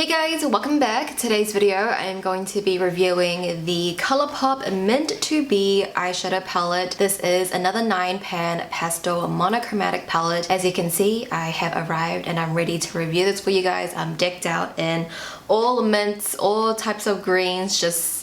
Hey guys, welcome back. Today's video I am going to be reviewing the ColourPop Meant to Be eyeshadow palette. This is another 9-pan pastel monochromatic palette. As you can see, I have arrived and I'm ready to review this for you guys. I'm decked out in all mints, all types of greens, just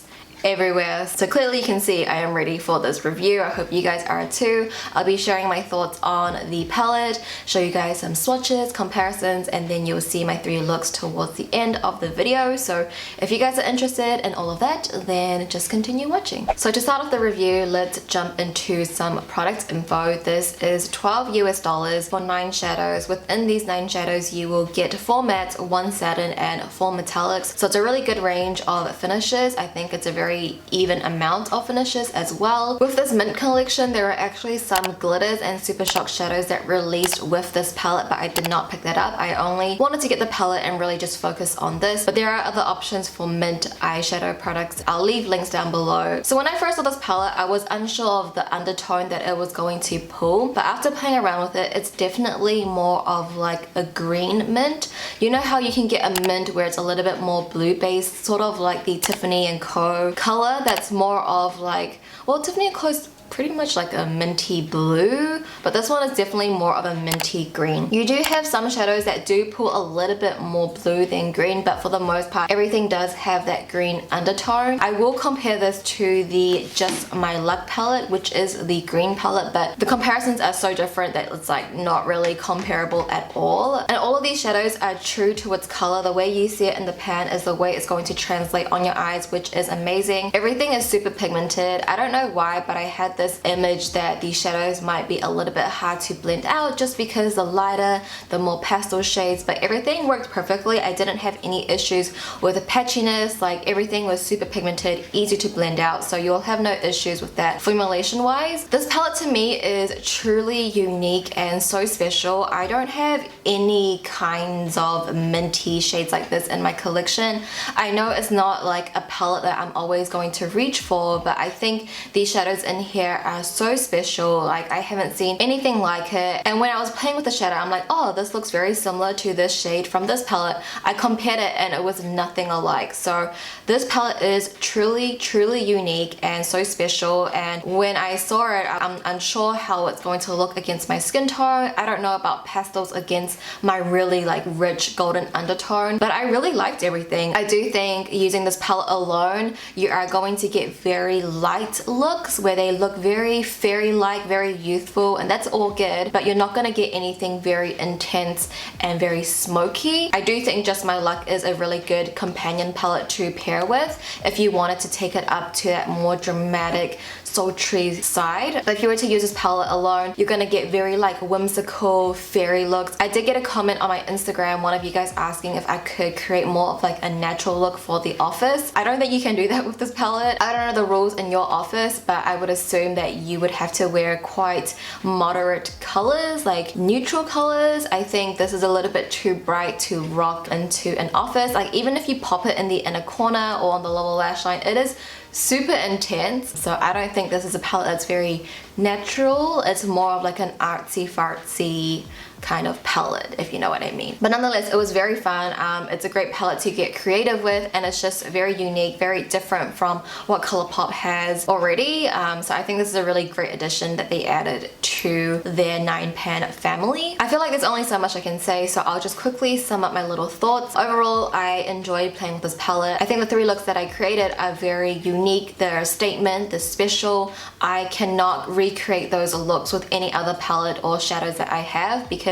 everywhere. So clearly you can see I am ready for this review. I hope you guys are too. I'll be sharing my thoughts on the palette, show you guys some swatches, comparisons, and then you'll see my 3 looks towards the end of the video. So if you guys are interested in all of that, then just continue watching. So to start off the review, let's jump into some product info. This is $12 US for 9 shadows. Within these 9 shadows, you will get 4 mattes, 1 satin, and 4 metallics. So it's a really good range of finishes. I think it's a very even amount of finishes as well. With this mint collection, there are actually some glitters and super shock shadows that released with this palette, but I did not pick that up. I only wanted to get the palette and really just focus on this, but there are other options for mint eyeshadow products. I'll leave links down below. So when I first saw this palette, I was unsure of the undertone that it was going to pull, but after playing around with it, it's definitely more of like a green mint. You know how you can get a mint where it's a little bit more blue based, sort of like the Tiffany & Co color that's more of like, well, Tiffany & Co's pretty much like a minty blue, but this one is definitely more of a minty green. You do have some shadows that do pull a little bit more blue than green, but for the most part everything does have that green undertone. I will compare this to the Just My Luck palette, which is the green palette, but the comparisons are so different that it's like not really comparable at all. And all of these shadows are true to its color. The way you see it in the pan is the way it's going to translate on your eyes, which is amazing. Everything is super pigmented. I don't know why, but I had this image that these shadows might be a little bit hard to blend out just because the lighter, the more pastel shades, but everything worked perfectly. I didn't have any issues with the patchiness. Like, everything was super pigmented, easy to blend out, so you'll have no issues with that formulation wise. This palette to me is truly unique and so special. I don't have any kinds of minty shades like this in my collection. I know it's not like a palette that I'm always going to reach for, but I think these shadows in here are so special. Like, I haven't seen anything like it. And when I was playing with the shadow, I'm like, oh, this looks very similar to this shade from this palette. I compared it and it was nothing alike. So this palette is truly unique and so special. And when I saw it, I'm unsure how it's going to look against my skin tone. I don't know about pastels against my really like rich golden undertone, but I really liked everything. I do think using this palette alone, you are going to get very light looks where they look very fairy-like, very youthful, and that's all good, but you're not gonna get anything very intense and very smoky. I do think Just My Luck is a really good companion palette to pair with if you wanted to take it up to that more dramatic, sultry side. But if you were to use this palette alone, you're gonna get very like whimsical fairy looks. I did get a comment on my Instagram, one of you guys asking if I could create more of like a natural look for the office. I don't think you can do that with this palette. I don't know the rules in your office, but I would assume that you would have to wear quite moderate colors, like neutral colors. I think this is a little bit too bright to rock into an office. Like, even if you pop it in the inner corner or on the lower lash line, it is super intense. So I don't think this is a palette that's very natural. It's more of like an artsy fartsy kind of palette, if you know what I mean. But nonetheless, it was very fun. It's a great palette to get creative with, and it's just very unique, very different from what ColourPop has already. So I think this is a really great addition that they added to their 9-pan family. I feel like there's only so much I can say, so I'll just quickly sum up my little thoughts. Overall, I enjoyed playing with this palette. I think the 3 looks that I created are very unique. They're a statement, they're special. I cannot recreate those looks with any other palette or shadows that I have because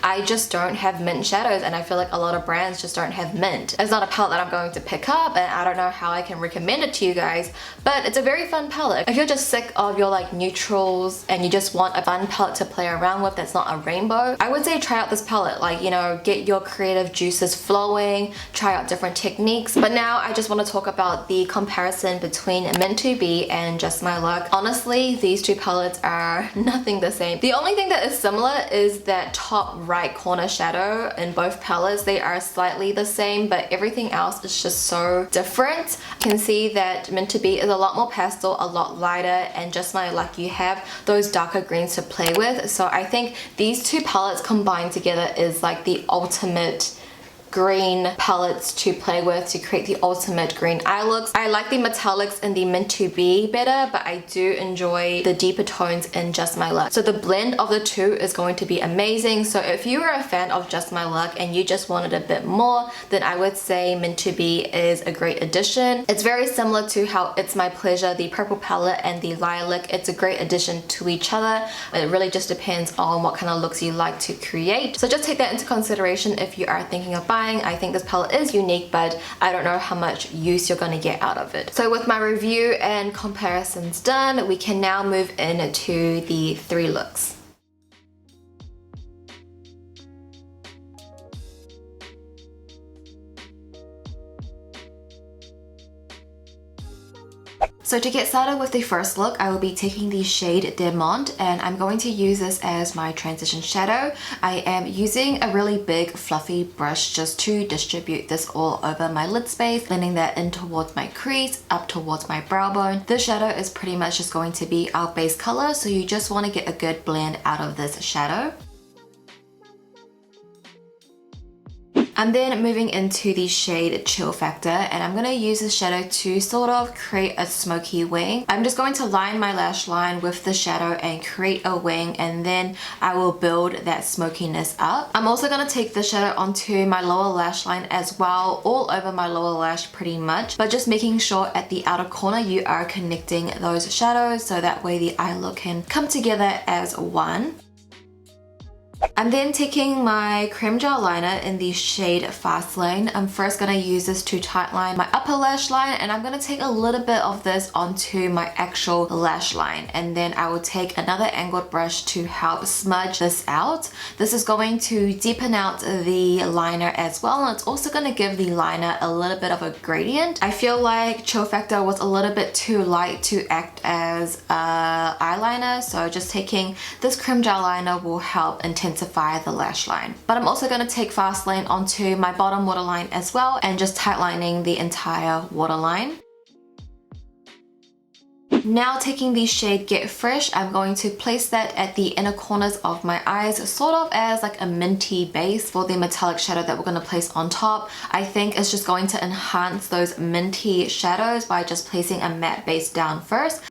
I just don't have mint shadows, and I feel like a lot of brands just don't have mint. It's not a palette that I'm going to pick up, and I don't know how I can recommend it to you guys, but it's a very fun palette. If you're just sick of your like neutrals and you just want a fun palette to play around with that's not a rainbow, I would say try out this palette. Like, you know, get your creative juices flowing, try out different techniques. But now I just want to talk about the comparison between Meant to Be and Just My Luck. Honestly, these 2 palettes are nothing the same. The only thing that is similar is that top right corner shadow in both palettes. They are slightly the same, but everything else is just so different. You can see that Meant to Be is a lot more pastel, a lot lighter, and Just My Luck, you have those darker greens to play with. So I think these 2 palettes combined together is like the ultimate green palettes to play with to create the ultimate green eye looks. I like the metallics in the Meant to Be better, but I do enjoy the deeper tones in Just My Luck. So the blend of the two is going to be amazing. So if you are a fan of Just My Luck and you just wanted a bit more, then I would say Meant to Be is a great addition. It's very similar to how It's My Pleasure, the purple palette, and the lilac. It's a great addition to each other. It really just depends on what kind of looks you like to create. So just take that into consideration if you are thinking of buying. I think this palette is unique, but I don't know how much use you're going to get out of it. So with my review and comparisons done, we can now move into the 3 looks. So to get started with the first look, I will be taking the shade Diamond, and I'm going to use this as my transition shadow. I am using a really big fluffy brush just to distribute this all over my lid space, blending that in towards my crease, up towards my brow bone. This shadow is pretty much just going to be our base color, so you just want to get a good blend out of this shadow. I'm then moving into the shade Chill Factor, and I'm going to use this shadow to sort of create a smoky wing. I'm just going to line my lash line with the shadow and create a wing, and then I will build that smokiness up. I'm also going to take the shadow onto my lower lash line as well, all over my lower lash pretty much, but just making sure at the outer corner you are connecting those shadows so that way the eye look can come together as one. I'm then taking my creme gel liner in the shade Fast Lane. I'm first going to use this to tightline my upper lash line, and I'm going to take a little bit of this onto my actual lash line, and then I will take another angled brush to help smudge this out. This is going to deepen out the liner as well, and it's also going to give the liner a little bit of a gradient. I feel like Chill Factor was a little bit too light to act as eyeliner, so just taking this creme gel liner will help intensify the lash line. But I'm also going to take Fast Lane onto my bottom waterline as well, and just tightlining the entire waterline. Now taking the shade Get Fresh, I'm going to place that at the inner corners of my eyes, sort of as like a minty base for the metallic shadow that we're going to place on top. I think it's just going to enhance those minty shadows by just placing a matte base down first.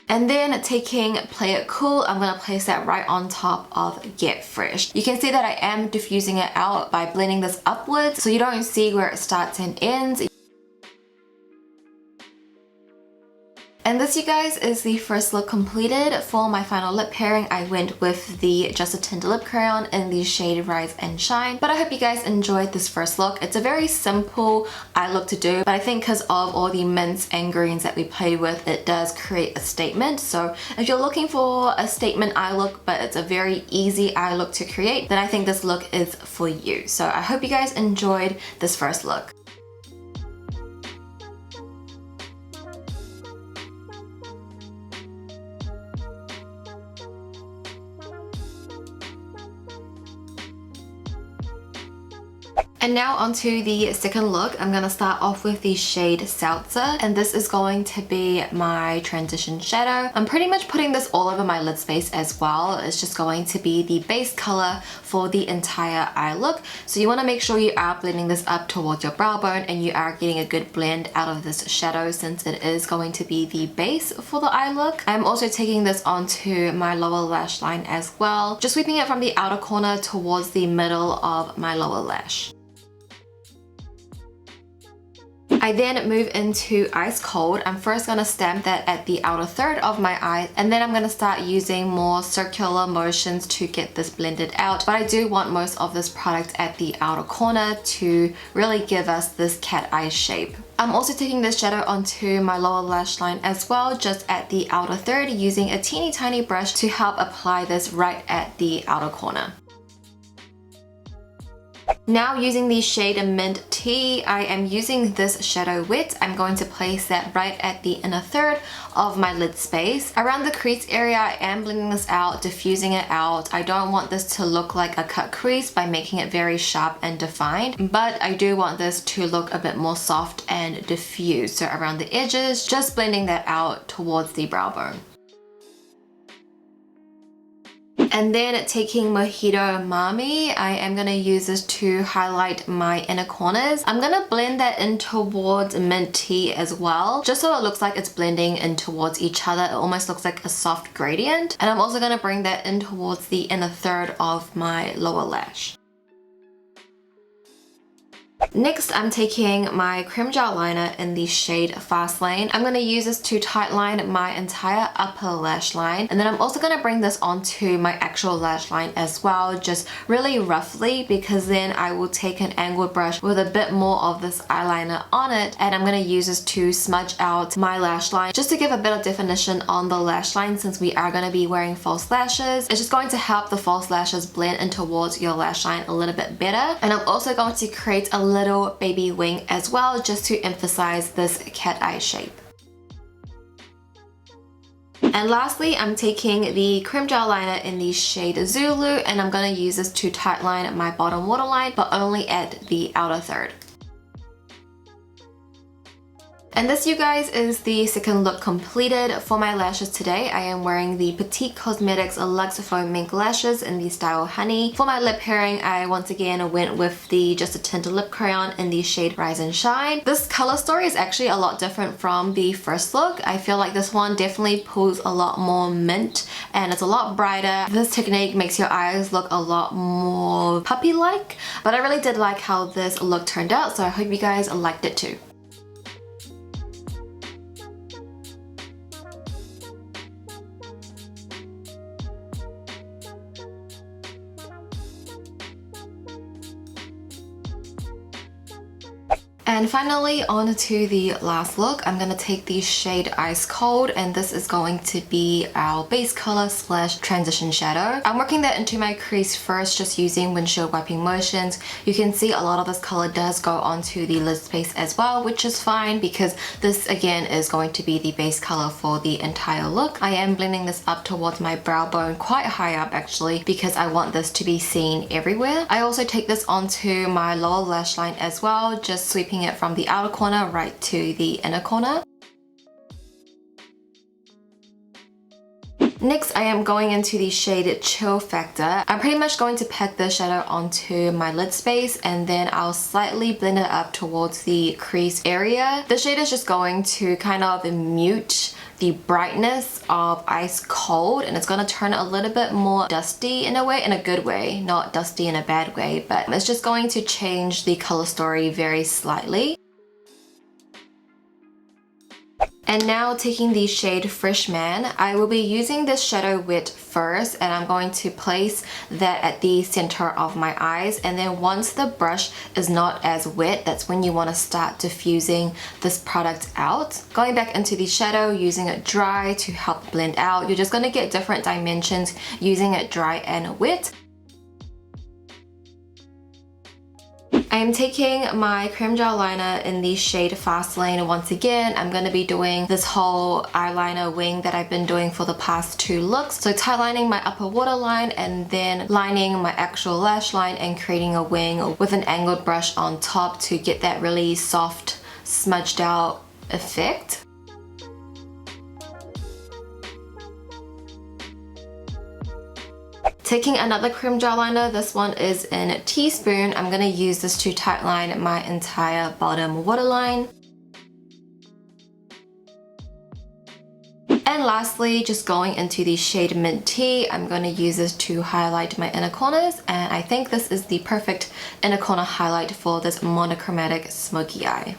And then taking Play It Cool, I'm going to place that right on top of Get Fresh. You can see that I am diffusing it out by blending this upwards, so you don't see where it starts and ends. And this, you guys, is the first look completed. For my final lip pairing, I went with the Just a Tint lip crayon in the shade Rise and Shine. But I hope you guys enjoyed this first look. It's a very simple eye look to do, but I think because of all the mints and greens that we played with, it does create a statement. So if you're looking for a statement eye look, but it's a very easy eye look to create, then I think this look is for you. So I hope you guys enjoyed this first look. And now onto the second look. I'm going to start off with the shade Seltzer, and this is going to be my transition shadow. I'm pretty much putting this all over my lid space as well. It's just going to be the base color for the entire eye look. So you want to make sure you are blending this up towards your brow bone and you are getting a good blend out of this shadow, since it is going to be the base for the eye look. I'm also taking this onto my lower lash line as well, just sweeping it from the outer corner towards the middle of my lower lash. I then move into Ice Cold. I'm first going to stamp that at the outer third of my eye, and then I'm going to start using more circular motions to get this blended out. But I do want most of this product at the outer corner to really give us this cat eye shape. I'm also taking this shadow onto my lower lash line as well, just at the outer third, using a teeny tiny brush to help apply this right at the outer corner. Now using the shade Mint Tea, I am using this shadow wet. I'm going to place that right at the inner third of my lid space. Around the crease area, I am blending this out, diffusing it out. I don't want this to look like a cut crease by making it very sharp and defined, but I do want this to look a bit more soft and diffused. So around the edges, just blending that out towards the brow bone. And then taking Mojito Mami, I am going to use this to highlight my inner corners. I'm going to blend that in towards mint tea as well, just so it looks like it's blending in towards each other. It almost looks like a soft gradient. And I'm also going to bring that in towards the inner third of my lower lash. Next, I'm taking my creme gel liner in the shade Fast Lane. I'm going to use this to tightline my entire upper lash line, and then I'm also going to bring this onto my actual lash line as well, just really roughly, because then I will take an angled brush with a bit more of this eyeliner on it, and I'm going to use this to smudge out my lash line just to give a bit of definition on the lash line, since we are going to be wearing false lashes. It's just going to help the false lashes blend in towards your lash line a little bit better. And I'm also going to create a little baby wing as well, just to emphasize this cat eye shape. And lastly, I'm taking the creme gel liner in the shade Zulu, and I'm going to use this to tightline my bottom waterline, but only at the outer third. And this, you guys, is the second look completed. For my lashes today, I am wearing the Petite Cosmetics Luxe Foam Mink Lashes in the style Honey. For my lip pairing, I once again went with the Just a Tint Lip Crayon in the shade Rise and Shine. This color story is actually a lot different from the first look. I feel like this one definitely pulls a lot more mint and it's a lot brighter. This technique makes your eyes look a lot more puppy-like, but I really did like how this look turned out, so I hope you guys liked it too. And finally, on to the last look. I'm gonna take the shade Ice Cold, and this is going to be our base color slash transition shadow. I'm working that into my crease first, just using windshield wiping motions. You can see a lot of this color does go onto the lid space as well, which is fine because this again is going to be the base color for the entire look. I am blending this up towards my brow bone, quite high up actually, because I want this to be seen everywhere. I also take this onto my lower lash line as well, just sweeping it from the outer corner right to the inner corner. Next, I am going into the shade Chill Factor. I'm pretty much going to pat the shadow onto my lid space, and then I'll slightly blend it up towards the crease area. The shade is just going to kind of mute the brightness of Ice Cold, and it's gonna turn it a little bit more dusty in a way, in a good way, not dusty in a bad way, but it's just going to change the color story very slightly. And now taking the shade Fresh Man, I will be using this shadow wet first, and I'm going to place that at the center of my eyes, and then once the brush is not as wet, that's when you want to start diffusing this product out. Going back into the shadow, using it dry to help blend out. You're just going to get different dimensions using it dry and wet. I am taking my creme gel liner in the shade Fast Lane once again. I'm going to be doing this whole eyeliner wing that I've been doing for the past two looks. So tightlining my upper waterline and then lining my actual lash line and creating a wing with an angled brush on top to get that really soft, smudged out effect. Taking another creme gel liner, this one is in Teaspoon. I'm going to use this to tightline my entire bottom waterline. And lastly, just going into the shade Mint Tea, I'm going to use this to highlight my inner corners, and I think this is the perfect inner corner highlight for this monochromatic smoky eye.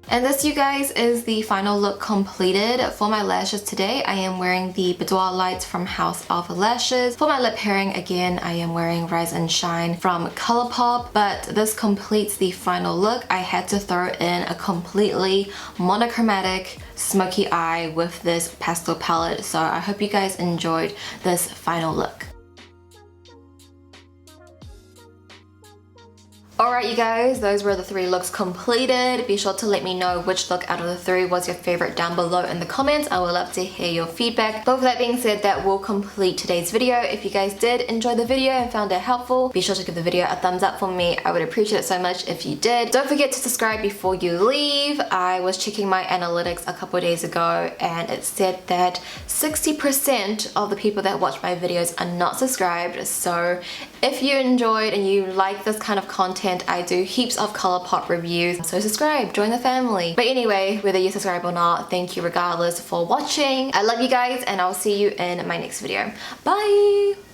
And this, you guys, is the final look completed. For my lashes today, I am wearing the Boudoir Lights from House of Lashes. For my lip pairing, again, I am wearing Rise and Shine from ColourPop. But this completes the final look. I had to throw in a completely monochromatic smoky eye with this pastel palette. So I hope you guys enjoyed this final look. Alright you guys, those were the 3 looks completed. Be sure to let me know which look out of the 3 was your favorite down below in the comments. I would love to hear your feedback. But with that being said, that will complete today's video. If you guys did enjoy the video and found it helpful, be sure to give the video a thumbs up for me. I would appreciate it so much if you did. Don't forget to subscribe before you leave. I was checking my analytics a couple days ago and it said that 60% of the people that watch my videos are not subscribed. So if you enjoyed and you like this kind of content, I do heaps of ColourPop reviews, so subscribe, join the family. But anyway, whether you subscribe or not, thank you regardless for watching. I love you guys and I'll see you in my next video. Bye!